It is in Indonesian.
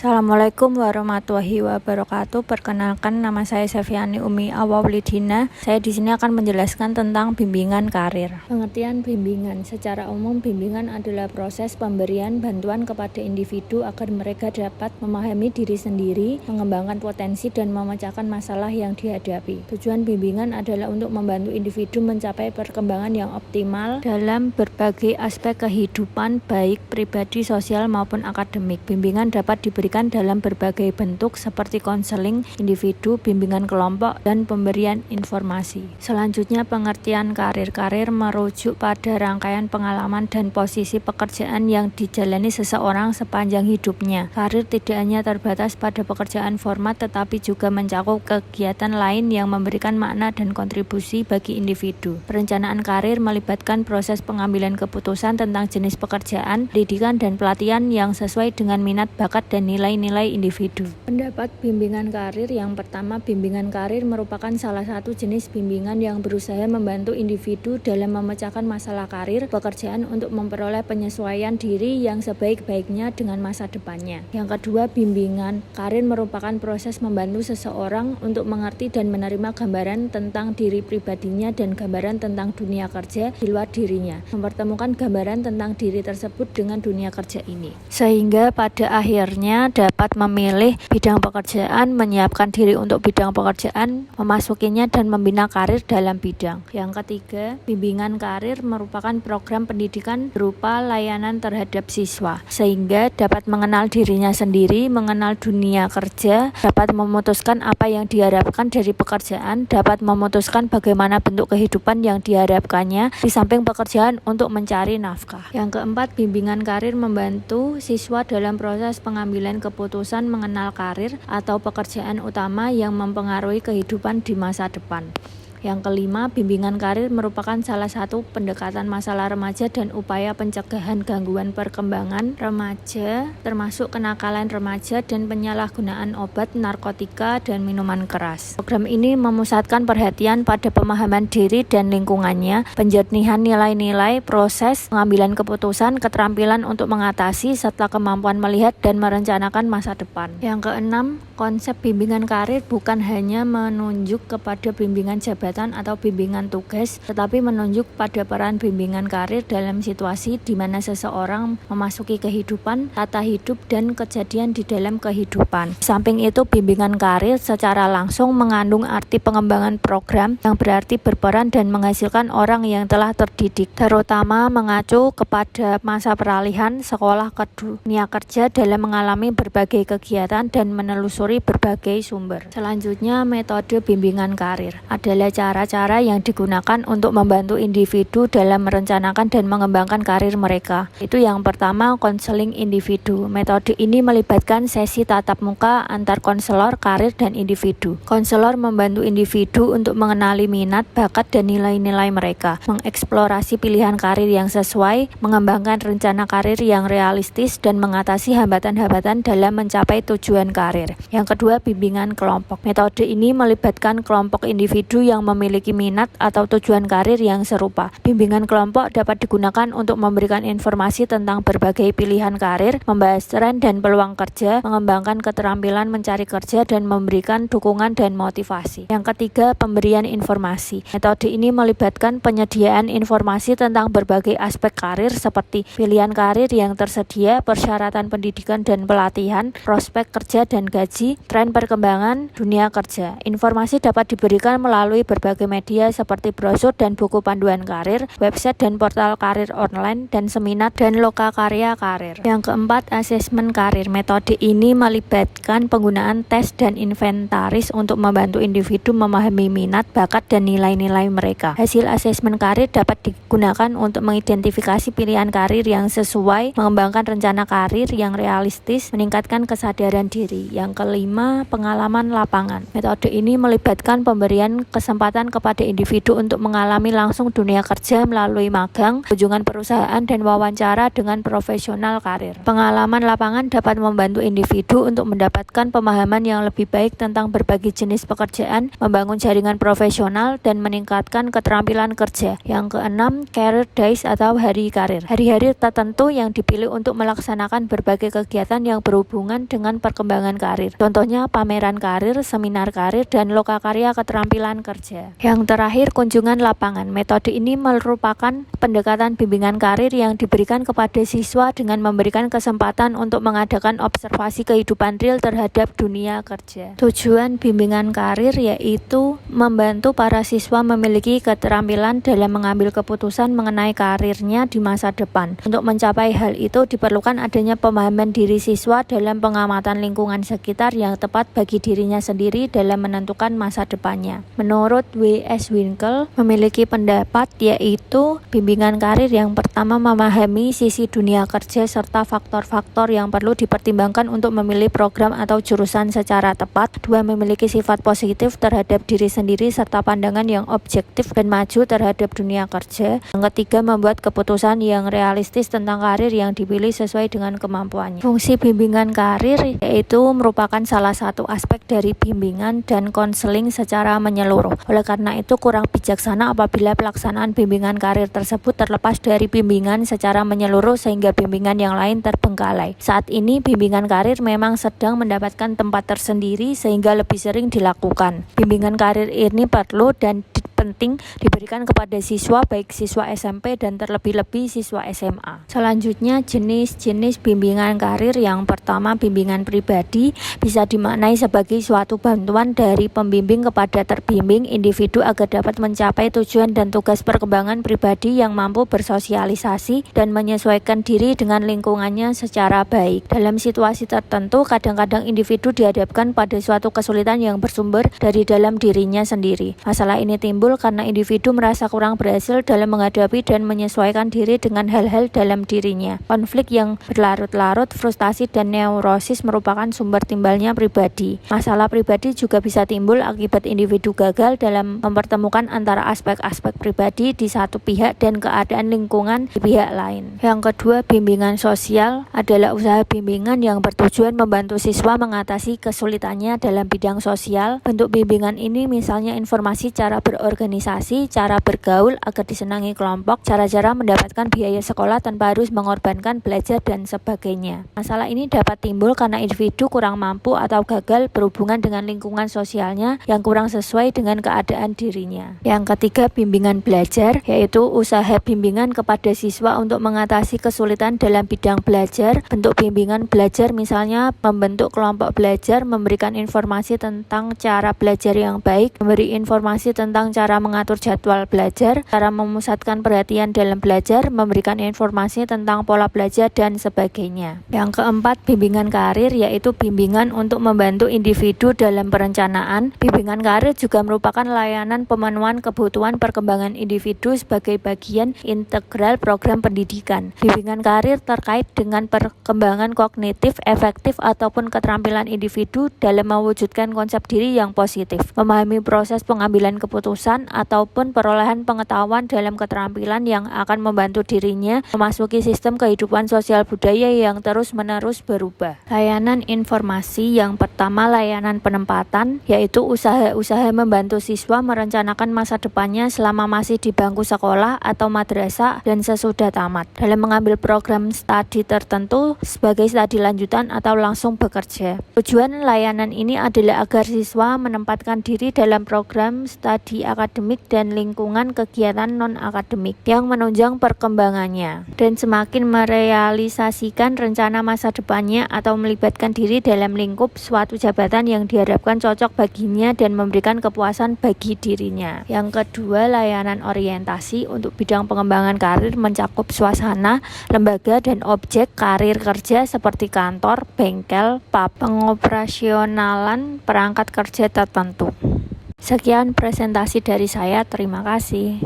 Assalamualaikum warahmatullahi wabarakatuh. Perkenalkan, nama saya Safiani Umi Awawlidina. Saya di sini akan menjelaskan tentang bimbingan karir. Pengertian bimbingan. Secara umum, bimbingan adalah proses pemberian bantuan kepada individu agar mereka dapat memahami diri sendiri, mengembangkan potensi, dan memecahkan masalah yang dihadapi. Tujuan bimbingan adalah untuk membantu individu mencapai perkembangan yang optimal dalam berbagai aspek kehidupan, baik pribadi, sosial, maupun akademik. Bimbingan dapat diberikan dalam berbagai bentuk seperti konseling individu, bimbingan kelompok, dan pemberian informasi. Selanjutnya, pengertian karir. Karir merujuk pada rangkaian pengalaman dan posisi pekerjaan yang dijalani seseorang sepanjang hidupnya. Karir tidak hanya terbatas pada pekerjaan formal, tetapi juga mencakup kegiatan lain yang memberikan makna dan kontribusi bagi individu. Perencanaan karir melibatkan proses pengambilan keputusan tentang jenis pekerjaan, pendidikan, dan pelatihan yang sesuai dengan minat, bakat, dan nilai-nilai individu. Pendapat bimbingan karir. Yang pertama, bimbingan karir merupakan salah satu jenis bimbingan yang berusaha membantu individu dalam memecahkan masalah karir pekerjaan untuk memperoleh penyesuaian diri yang sebaik-baiknya dengan masa depannya. Yang kedua, bimbingan karir merupakan proses membantu seseorang untuk mengerti dan menerima gambaran tentang diri pribadinya dan gambaran tentang dunia kerja di luar dirinya, mempertemukan gambaran tentang diri tersebut dengan dunia kerja ini, sehingga pada akhirnya dapat memilih bidang pekerjaan, menyiapkan diri untuk bidang pekerjaan, memasukinya, dan membina karir dalam bidang. Yang ketiga, bimbingan karir merupakan program pendidikan berupa layanan terhadap siswa, sehingga dapat mengenal dirinya sendiri, mengenal dunia kerja, dapat memutuskan apa yang diharapkan dari pekerjaan, dapat memutuskan bagaimana bentuk kehidupan yang diharapkannya, di samping pekerjaan untuk mencari nafkah. Yang keempat, bimbingan karir membantu siswa dalam proses pengambilan keputusan mengenal karir atau pekerjaan utama yang mempengaruhi kehidupan di masa depan. Yang kelima, bimbingan karir merupakan salah satu pendekatan masalah remaja dan upaya pencegahan gangguan perkembangan remaja, termasuk kenakalan remaja dan penyalahgunaan obat, narkotika, dan minuman keras. Program ini memusatkan perhatian pada pemahaman diri dan lingkungannya, penjernihan nilai-nilai, proses pengambilan keputusan, keterampilan untuk mengatasi, serta kemampuan melihat dan merencanakan masa depan. Yang keenam, konsep bimbingan karir bukan hanya menunjuk kepada bimbingan jabatan atau bimbingan tugas, tetapi menunjuk pada peran bimbingan karir dalam situasi di mana seseorang memasuki kehidupan, tata hidup, dan kejadian di dalam kehidupan. Di samping itu, bimbingan karir secara langsung mengandung arti pengembangan program yang berarti berperan dan menghasilkan orang yang telah terdidik, terutama mengacu kepada masa peralihan sekolah ke dunia kerja dalam mengalami berbagai kegiatan dan menelusuri berbagai sumber. Selanjutnya, metode bimbingan karir adalah cara-cara yang digunakan untuk membantu individu dalam merencanakan dan mengembangkan karir mereka. Itu yang pertama, konseling individu. Metode ini melibatkan sesi tatap muka antar konselor karir dan individu. Konselor membantu individu untuk mengenali minat, bakat, dan nilai-nilai mereka, mengeksplorasi pilihan karir yang sesuai, mengembangkan rencana karir yang realistis, dan mengatasi hambatan-hambatan dalam mencapai tujuan karir. Yang kedua, bimbingan kelompok. Metode ini melibatkan kelompok individu yang memiliki minat atau tujuan karir yang serupa. Bimbingan kelompok dapat digunakan untuk memberikan informasi tentang berbagai pilihan karir, membahas tren dan peluang kerja, mengembangkan keterampilan mencari kerja, dan memberikan dukungan dan motivasi. Yang ketiga, pemberian informasi. Metode ini melibatkan penyediaan informasi tentang berbagai aspek karir seperti pilihan karir yang tersedia, persyaratan pendidikan dan pelatihan, prospek kerja dan gaji, tren perkembangan dunia kerja. Informasi dapat diberikan melalui berbagai media seperti brosur dan buku panduan karir, website dan portal karir online, dan seminar dan lokakarya karir. Yang keempat, asesmen karir. Metode ini melibatkan penggunaan tes dan inventaris untuk membantu individu memahami minat, bakat, dan nilai-nilai mereka. Hasil asesmen karir dapat digunakan untuk mengidentifikasi pilihan karir yang sesuai, mengembangkan rencana karir yang realistis, meningkatkan kesadaran diri. Yang kelima, pengalaman lapangan. Metode ini melibatkan pemberian kesempatan kesempatan kepada individu untuk mengalami langsung dunia kerja melalui magang, kunjungan perusahaan, dan wawancara dengan profesional karir. Pengalaman lapangan dapat membantu individu untuk mendapatkan pemahaman yang lebih baik tentang berbagai jenis pekerjaan, membangun jaringan profesional, dan meningkatkan keterampilan kerja. Yang keenam, career days atau hari karir. Hari-hari tertentu yang dipilih untuk melaksanakan berbagai kegiatan yang berhubungan dengan perkembangan karir. Contohnya pameran karir, seminar karir, dan lokakarya keterampilan kerja. Yang terakhir, kunjungan lapangan. Metode ini merupakan pendekatan bimbingan karir yang diberikan kepada siswa dengan memberikan kesempatan untuk mengadakan observasi kehidupan real terhadap dunia kerja. Tujuan bimbingan karir yaitu membantu para siswa memiliki keterampilan dalam mengambil keputusan mengenai karirnya di masa depan. Untuk mencapai hal itu diperlukan adanya pemahaman diri siswa dalam pengamatan lingkungan sekitar yang tepat bagi dirinya sendiri dalam menentukan masa depannya. Menurut W.S. Winkel memiliki pendapat yaitu bimbingan karir yang pertama memahami sisi dunia kerja serta faktor-faktor yang perlu dipertimbangkan untuk memilih program atau jurusan secara tepat. Dua, memiliki sifat positif terhadap diri sendiri serta pandangan yang objektif dan maju terhadap dunia kerja. Yang ketiga, membuat keputusan yang realistis tentang karir yang dipilih sesuai dengan kemampuannya. Fungsi bimbingan karir yaitu merupakan salah satu aspek dari bimbingan dan konseling secara menyeluruh. Oleh karena itu kurang bijaksana apabila pelaksanaan bimbingan karir tersebut terlepas dari bimbingan secara menyeluruh sehingga bimbingan yang lain terbengkalai. Saat ini bimbingan karir memang sedang mendapatkan tempat tersendiri sehingga lebih sering dilakukan. Bimbingan karir ini perlu dan penting diberikan kepada siswa baik siswa SMP dan terlebih-lebih siswa SMA. Selanjutnya, jenis-jenis bimbingan karir. Yang pertama, bimbingan pribadi bisa dimaknai sebagai suatu bantuan dari pembimbing kepada terbimbing individu agar dapat mencapai tujuan dan tugas perkembangan pribadi yang mampu bersosialisasi dan menyesuaikan diri dengan lingkungannya secara baik. Dalam situasi tertentu, kadang-kadang individu dihadapkan pada suatu kesulitan yang bersumber dari dalam dirinya sendiri. Masalah ini timbul karena individu merasa kurang berhasil dalam menghadapi dan menyesuaikan diri dengan hal-hal dalam dirinya. Konflik yang berlarut-larut, frustasi, dan neurosis merupakan sumber timbalnya pribadi. Masalah pribadi juga bisa timbul akibat individu gagal dalam mempertemukan antara aspek-aspek pribadi di satu pihak dan keadaan lingkungan di pihak lain. Yang kedua, bimbingan sosial adalah usaha bimbingan yang bertujuan membantu siswa mengatasi kesulitannya dalam bidang sosial. Bentuk bimbingan ini misalnya informasi cara berorganisasi, cara bergaul agar disenangi kelompok, cara-cara mendapatkan biaya sekolah tanpa harus mengorbankan belajar, dan sebagainya. Masalah ini dapat timbul karena individu kurang mampu atau gagal berhubungan dengan lingkungan sosialnya yang kurang sesuai dengan keadaan dirinya. Yang ketiga, bimbingan belajar, yaitu usaha bimbingan kepada siswa untuk mengatasi kesulitan dalam bidang belajar. Bentuk bimbingan belajar misalnya membentuk kelompok belajar, memberikan informasi tentang cara belajar yang baik, memberi informasi tentang cara mengatur jadwal belajar, cara memusatkan perhatian dalam belajar, memberikan informasi tentang pola belajar, dan sebagainya. Yang keempat, bimbingan karir, yaitu bimbingan untuk membantu individu dalam perencanaan. Bimbingan karir juga merupakan layanan pemenuhan kebutuhan perkembangan individu sebagai bagian integral program pendidikan. Bimbingan karir terkait dengan perkembangan kognitif, efektif, ataupun keterampilan individu dalam mewujudkan konsep diri yang positif, memahami proses pengambilan keputusan ataupun perolehan pengetahuan dalam keterampilan yang akan membantu dirinya memasuki sistem kehidupan sosial budaya yang terus-menerus berubah. Layanan informasi. Yang pertama, layanan penempatan, yaitu usaha-usaha membantu siswa merencanakan masa depannya selama masih di bangku sekolah atau madrasah dan sesudah tamat, dalam mengambil program studi tertentu sebagai studi lanjutan atau langsung bekerja. Tujuan layanan ini adalah agar siswa menempatkan diri dalam program studi akademik dan lingkungan kegiatan non-akademik yang menunjang perkembangannya, dan semakin merealisasikan rencana masa depannya atau melibatkan diri dalam lingkup suatu jabatan yang diharapkan cocok baginya dan memberikan kepuasan bagi dirinya. Yang kedua, layanan orientasi untuk bidang pengembangan karir mencakup suasana, lembaga, dan objek karir kerja seperti kantor, bengkel, pub, pengoperasionalan perangkat kerja tertentu. Sekian presentasi dari saya, terima kasih.